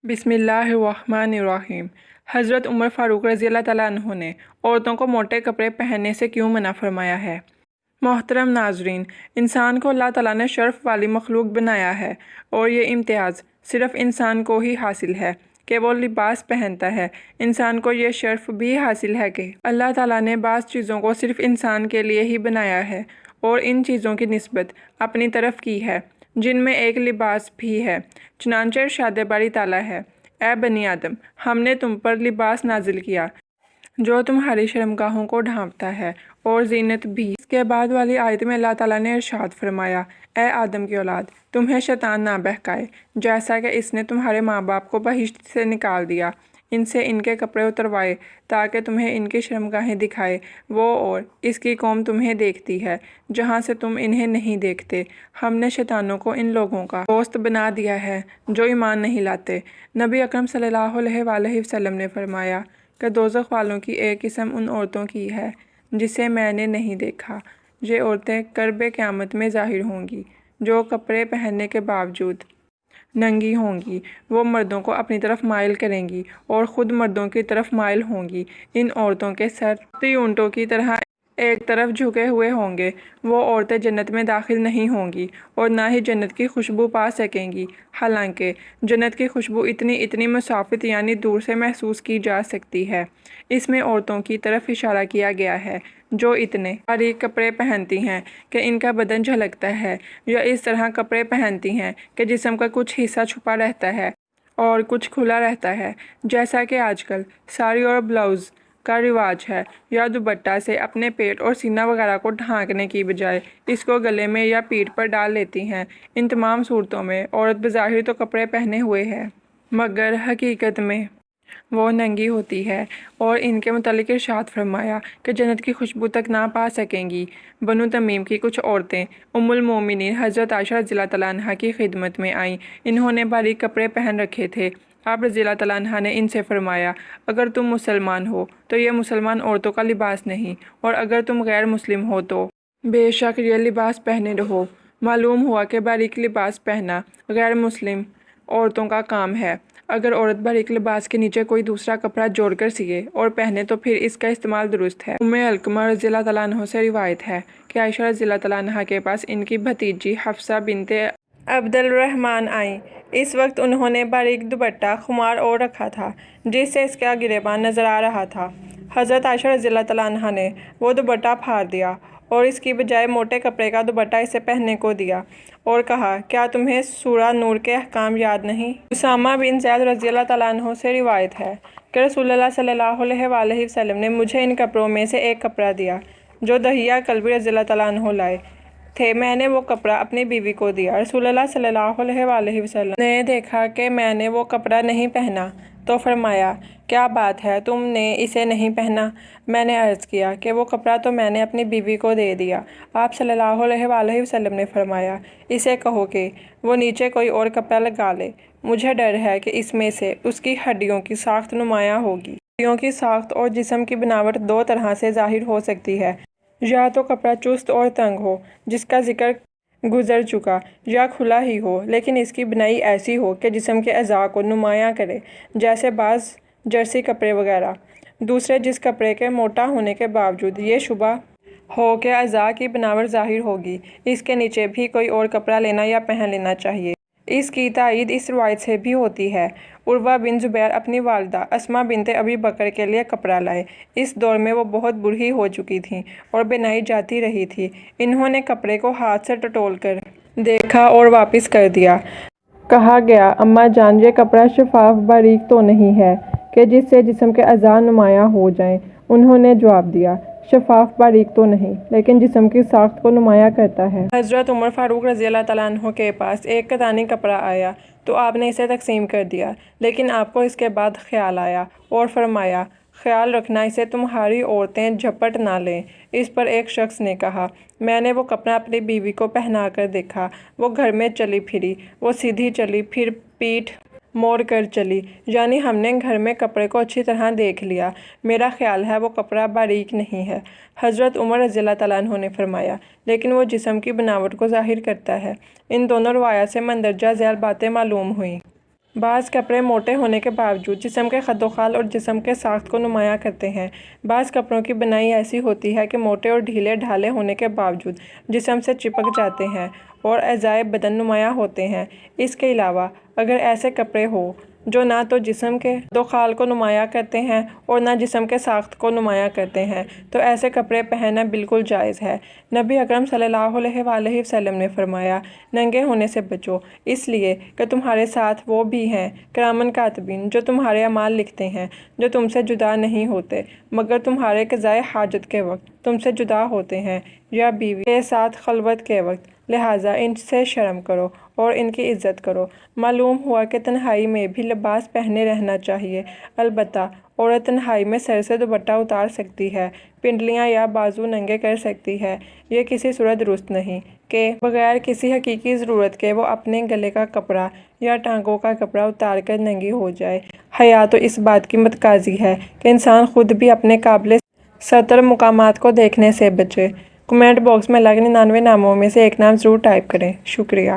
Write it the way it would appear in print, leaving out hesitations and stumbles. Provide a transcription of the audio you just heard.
बिस्मिल्लाहिर्रहमानिर्रहीम। हज़रत उमर फ़ारूक रज़ी अल्लाह तआला अन्हु ने औरतों को मोटे कपड़े पहनने से क्यों मना फरमाया है। मोहतरम नाजरीन, इंसान को अल्लाह ताला ने शर्फ़ वाली मखलूक बनाया है और ये इम्तियाज़ सिर्फ़ इंसान को ही हासिल है कि वो लिबास पहनता है। इंसान को ये शर्फ़ भी हासिल है कि अल्लाह ताला ने बाज़ चीज़ों को सिर्फ़ इंसान के लिए ही बनाया है और इन चीज़ों की निस्बत अपनी तरफ की है, जिनमें एक लिबास भी है। चुनांचे इरशाद बारी ताला है, ए बनी आदम, हमने तुम पर लिबास नाजिल किया जो तुम्हारी शर्मगाहों को ढांपता है और ज़ीनत भी। इसके बाद वाली आयत में अल्लाह ताला ने इरशाद फरमाया, ए आदम की औलाद, तुम्हें शैतान ना बहकाए जैसा कि इसने तुम्हारे माँ बाप को बहिश्त से निकाल दिया, इनसे इनके कपड़े उतरवाए ताकि तुम्हें इनकी शर्मगाहें दिखाए वो, और इसकी कौम तुम्हें देखती है जहाँ से तुम इन्हें नहीं देखते। हमने शैतानों को इन लोगों का दोस्त बना दिया है जो ईमान नहीं लाते। नबी अकरम सल्लल्लाहु अलैहि वसल्लम ने फरमाया कि दोज़ख वालों की एक किस्म उन औरतों की है जिसे मैंने नहीं देखा। ये औरतें कर्ब क़यामत में ज़ाहिर होंगी जो कपड़े पहनने के बावजूद नंगी होंगी। वो मर्दों को अपनी तरफ माइल करेंगी और ख़ुद मर्दों की तरफ माइल होंगी। इन औरतों के सर ऊँटों की तरह एक तरफ झुके हुए होंगे। वो औरतें जन्नत में दाखिल नहीं होंगी और ना ही जन्नत की खुशबू पा सकेंगी, हालांकि जन्नत की खुशबू इतनी मुसाफित यानी दूर से महसूस की जा सकती है। इसमें औरतों की तरफ इशारा किया गया है जो इतने बारीक कपड़े पहनती हैं कि इनका बदन झलकता है, या इस तरह कपड़े पहनती हैं कि जिस्म का कुछ हिस्सा छुपा रहता है और कुछ खुला रहता है, जैसा कि आजकल साड़ी और ब्लाउज़ का रिवाज है, या दुपट्टा से अपने पेट और सीना वगैरह को ढांकने की बजाय इसको गले में या पीठ पर डाल लेती हैं। इन तमाम सूरतों में औरत बज़ाहिर तो कपड़े पहने हुए है मगर हकीकत में वो नंगी होती है, और इनके मुतालिक इरशाद फरमाया कि जन्नत की खुशबू तक ना पा सकेंगी। बनु तमीम की कुछ औरतें उम्मुल मोमिनीन हज़रत आयशा रज़ियल्लाहु तआला अन्हा की खिदमत में आईं। इन्होंने बारीक कपड़े पहन रखे थे। आप रज़ियल्लाहु तआला अन्हा ने इनसे फरमाया, अगर तुम मुसलमान हो तो ये मुसलमान औरतों का लिबास नहीं, और अगर तुम गैर मुस्लिम हो तो बेशक ये लिबास पहने रहो। मालूम हुआ कि बारीक लिबास पहनना गैर मुस्लिम औरतों का काम है। अगर औरत बारीक लिबास के नीचे कोई दूसरा कपड़ा जोड़कर सिए और पहने तो फिर इसका इस्तेमाल दुरुस्त है। उम्मे अलकमा रज़ियल्लाहु तआला अन्हा से रिवायत है कि आयशा रज़ियल्लाहु तआला अन्हा के पास इनकी भतीजी हफ्सा बिनते अब्दुल रहमान आई। इस वक्त उन्होंने बारीक दुपट्टा खुमार ओढ़ रखा था जिससे इसका गिरेबान नज़र आ रहा था। हज़रत आयशा रज़ियल्लाहु तआला अन्हा ने वो दुपट्टा फाड़ दिया और इसकी बजाय मोटे कपड़े का दुपट्टा इसे पहनने को दिया और कहा, क्या तुम्हें सूरा नूर के अहकाम याद नहीं। उसामा बिन ज़ैद रज़ियल्लाहु तआला अन्हु से रिवायत है कि रसूलुल्लाह सल्लल्लाहु अलैहि वसल्लम ने मुझे इन कपड़ों में से एक कपड़ा दिया जो दहिया कल्बी रज़ियल्लाहु तआला अन्हु लाए थे। मैंने वो कपड़ा अपनी बीवी को दिया। रसूलुल्लाह सल्लल्लाहु अलैहि वसल्लम ने देखा कि मैंने वो कपड़ा नहीं पहना तो फरमाया, क्या बात है, तुमने इसे नहीं पहना। मैंने अर्ज़ किया कि वो कपड़ा तो मैंने अपनी बीवी को दे दिया। आप सल्लल्लाहु अलैहि वसल्लम ने फरमाया, इसे कहो कि वो नीचे कोई और कपड़ा लगा ले, मुझे डर है कि इसमें से उसकी हड्डियों की साख्त नुमायाँ होगी। हड्डियों की साख्त और जिस्म की बनावट दो तरह से ज़ाहिर हो सकती है, या तो कपड़ा चुस्त और तंग हो जिसका जिक्र गुजर चुका, या खुला ही हो लेकिन इसकी बनाई ऐसी हो कि जिस्म के अज़ा को नुमायाँ करे, जैसे बाज़ जर्सी कपड़े वगैरह। दूसरे, जिस कपड़े के मोटा होने के बावजूद ये शुबा हो कि अज़ा की बनावट ज़ाहिर होगी, इसके नीचे भी कोई और कपड़ा लेना या पहन लेना चाहिए। इसकी तायीद इस रवायत से भी होती है, उर्वा बिन ज़ुबैर अपनी वालिदा अस्मा बिनते अबी बकर के लिए कपड़ा लाए। इस दौर में वो बहुत बूढ़ी हो चुकी थीं और बिनाई जाती रही थी। इन्होंने कपड़े को हाथ से टटोल कर देखा और वापस कर दिया। कहा गया, अम्मा जान, ये कपड़ा शफाफ बारीक तो नहीं है कि जिससे जिस्म के अज़ा नुमायाँ हो जाएं। उन्होंने जवाब दिया, शफाफ बारीक तो नहीं लेकिन जिस्म की साख्त को नुमायाँ करता है। हज़रत उमर फ़ारूक रज़ियल्लाहु तआला अन्हु के पास एक कतानी कपड़ा आया तो आपने इसे तकसीम कर दिया, लेकिन आपको इसके बाद ख्याल आया और फरमाया, ख्याल रखना इसे तुम्हारी औरतें झपट ना लें। इस पर एक शख्स ने कहा, मैंने वो कपड़ा अपनी बीवी को पहना कर देखा, वो घर में चली फिरी, वो सीधी चली फिर पीठ मोड़ कर चली, यानी हमने घर में कपड़े को अच्छी तरह देख लिया। मेरा ख्याल है वो कपड़ा बारीक नहीं है। हज़रत उमर रज़ियल्लाहु तआला अन्हु ने फरमाया, लेकिन वो जिस्म की बनावट को ज़ाहिर करता है। इन दोनों रवायात से मंदरजा ज़ैल बातें मालूम हुई। بعض کپڑے موٹے ہونے کے باوجود جسم کے خد و خال اور جسم کے ساخت کو نمایاں کرتے ہیں۔ بعض کپڑوں کی بنائی ایسی ہوتی ہے کہ موٹے اور ڈھیلے ڈھالے ہونے کے باوجود جسم سے چپک جاتے ہیں اور اعضائے بدن نمایاں ہوتے ہیں۔ اس کے علاوہ اگر ایسے کپڑے ہوں جو نہ تو جسم کے خد و خال کو نمایاں کرتے ہیں اور نہ جسم کے ساخت کو نمایاں کرتے ہیں تو ایسے کپڑے پہننا بالکل جائز ہے۔ نبی اکرم صلی اللہ علیہ وآلہ وسلم نے فرمایا، ننگے ہونے سے بچو، اس لیے کہ تمہارے ساتھ وہ بھی ہیں کرامن کاتبین جو تمہارے اعمال لکھتے ہیں، جو تم سے جدا نہیں ہوتے مگر تمہارے قضائے حاجت کے وقت تم سے جدا ہوتے ہیں یا بیوی کے ساتھ خلوت کے وقت، لہٰذا ان سے شرم کرو اور ان کی عزت کرو۔ معلوم ہوا کہ تنہائی میں بھی لباس پہنے رہنا چاہیے۔ البتہ عورت تنہائی میں سر سے دوپٹہ اتار سکتی ہے، پنڈلیاں یا بازو ننگے کر سکتی ہے۔ یہ کسی صورت درست نہیں کہ بغیر کسی حقیقی ضرورت کے وہ اپنے گلے کا کپڑا یا ٹانگوں کا کپڑا اتار کر ننگی ہو جائے۔ حیا تو اس بات کی متقاضی ہے کہ انسان خود بھی اپنے قابل ستر مقامات کو دیکھنے سے بچے۔ کمنٹ باکس میں الگ 99 ناموں میں سے ایک نام ضرور ٹائپ کریں۔ شکریہ۔